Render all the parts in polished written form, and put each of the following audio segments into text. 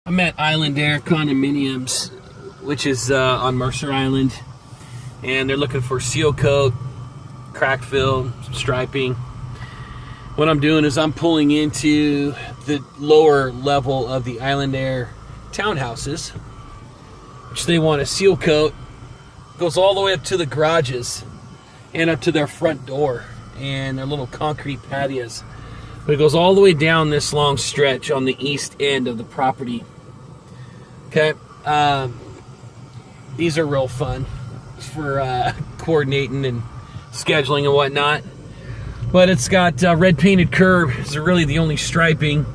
I'm at Islandaire Condominiums, which is on Mercer Island, and they're looking for seal coat, crack fill, some striping. What I'm doing is I'm pulling into the lower level of the Islandaire townhouses, which they want a seal coat. Goes all the way up to the garages and up to their front door and their little concrete patios. But it goes all the way down this long stretch on the east end of the property. Okay, these are real fun for coordinating and scheduling and whatnot. But it's got red painted curb. It's really the only striping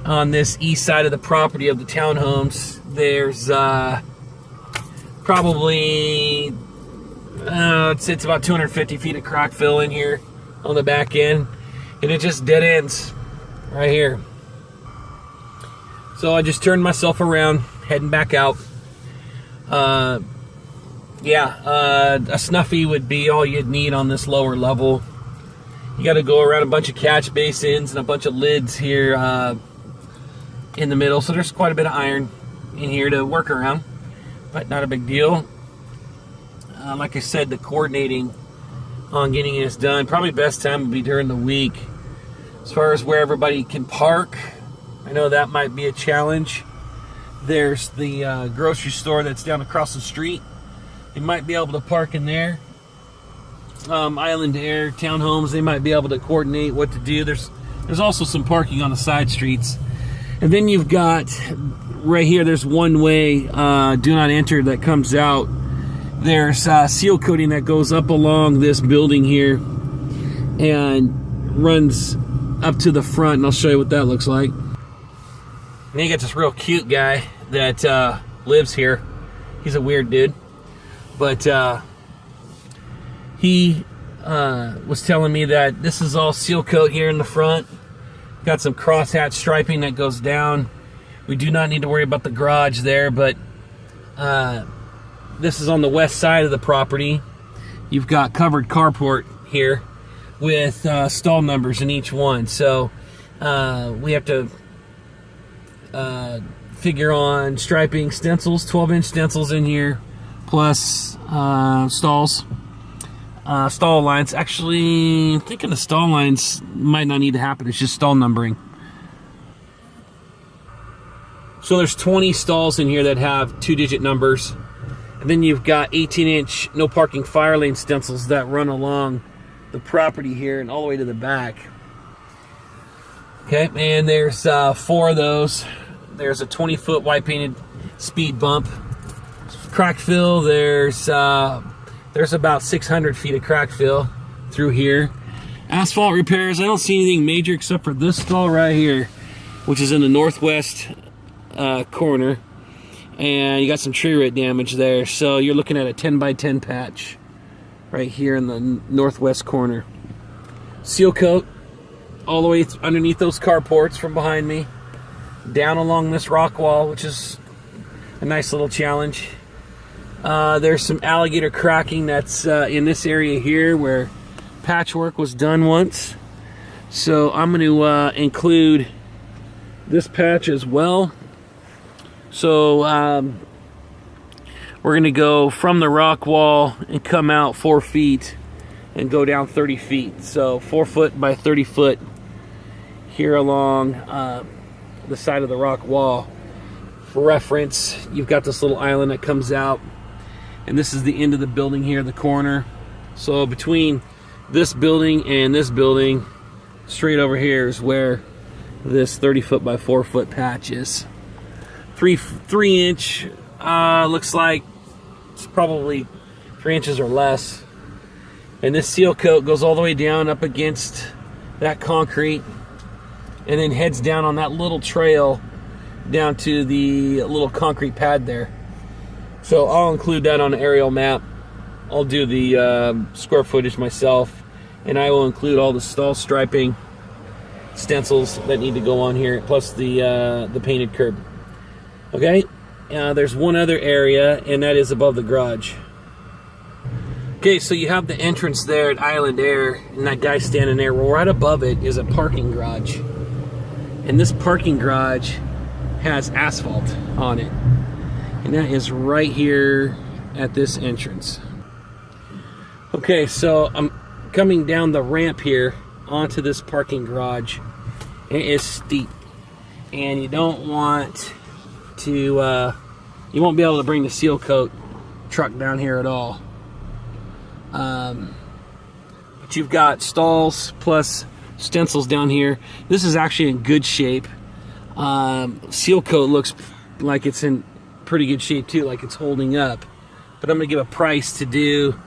on this east side of the property of the townhomes. There's probably it's about 250 feet of crack fill in here on the back end, and it just dead ends right here. So I just turned myself around, heading back out. A snuffy would be all you'd need on this lower level. You got to go around a bunch of catch basins and a bunch of lids here in the middle. So there's quite a bit of iron in here to work around, but not a big deal. Like I said, the coordinating on getting this done, probably best time would be during the week. As far as where everybody can park, I know that might be a challenge. There's the grocery store that's down across the street. You might be able to park in there. Islandaire townhomes, they might be able to coordinate what to do. There's also some parking on the side streets. And then you've got right here, there's one way, do not enter, that comes out. There's seal coating that goes up along this building here and runs up to the front, and I'll show you what that looks like. And you got this real cute guy that lives here. He's a weird dude, but he was telling me that this is all seal coat here in the front. Got some crosshatch striping that goes down. We do not need to worry about the garage there, but this is on the west side of the property. You've got covered carport here with stall numbers in each one. So we have to figure on striping stencils, 12-inch stencils in here, plus stalls. Stall lines. Actually, I'm thinking the stall lines might not need to happen. It's just stall numbering. So there's 20 stalls in here that have 2-digit numbers. And then you've got 18-inch no parking fire lane stencils that run along the property here and all the way to the back. Okay, and there's 4 of those. There's a 20-foot white painted speed bump. Crack fill, there's about 600 feet of crack fill through here. Asphalt repairs, I don't see anything major except for this stall right here, which is in the northwest corner. And you got some tree root damage there. So you're looking at a 10 by 10 patch right here in the northwest corner. Seal coat all the way underneath those carports from behind me. Down along this rock wall, which is a nice little challenge. There's some alligator cracking that's in this area here where patchwork was done once. So I'm going to include this patch as well. So we're going to go from the rock wall and come out 4 feet and go down 30 feet. So 4 foot by 30 foot here along the side of the rock wall. For reference, you've got this little island that comes out, and this is the end of the building here, the corner. So between this building and this building, straight over here is where this 30 foot by 4 foot patch is. 3 inch, looks like it's probably 3 inches or less. And this seal coat goes all the way down up against that concrete and then heads down on that little trail down to the little concrete pad there. So I'll include that on an aerial map. I'll do the square footage myself, and I will include all the stall striping stencils that need to go on here, plus the painted curb. Okay, there's one other area, and that is above the garage. Okay, so you have the entrance there at Islandaire, and that guy standing there. Well, right above it is a parking garage. And this parking garage has asphalt on it. And that is right here at this entrance. Okay, so I'm coming down the ramp here onto this parking garage. It is steep, and you don't want to, you won't be able to bring the seal coat truck down here at all. But you've got stalls plus stencils down here. This is actually in good shape. Seal coat looks like it's in pretty good shape too, like it's holding up. But I'm gonna give a price to do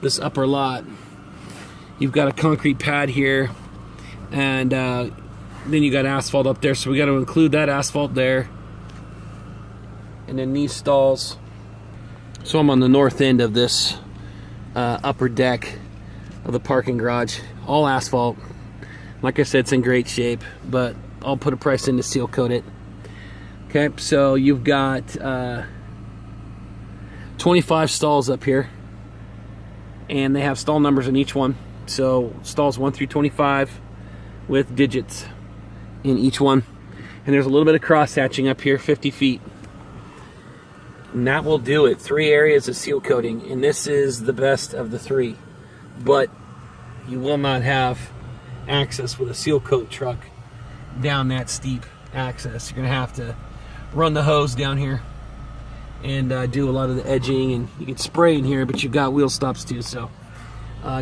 this upper lot. You've got a concrete pad here, and then you got asphalt up there, so we got to include that asphalt there. And then these stalls. So I'm on the north end of this upper deck of the parking garage, all asphalt. Like I said, it's in great shape, but I'll put a price in to seal coat it. Okay, so you've got 25 stalls up here, and they have stall numbers in each one. So stalls 1 through 25 with digits in each one. And there's a little bit of cross hatching up here, 50 feet. And that will do it. 3 areas of seal coating, and this is the best of the 3. But you will not have access with a seal coat truck down that steep access. You're gonna have to run the hose down here and do a lot of the edging, and you can spray in here, but you've got wheel stops too, so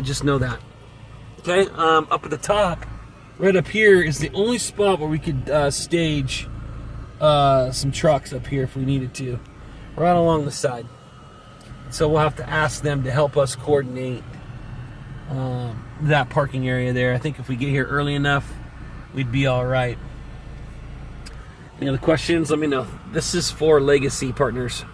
just know that. Okay, up at the top, right up here is the only spot where we could stage some trucks up here if we needed to, right along the side. So we'll have to ask them to help us coordinate that parking area there. I think if we get here early enough, we'd be all right. Any other questions? Let me know. This is for Legacy Partners.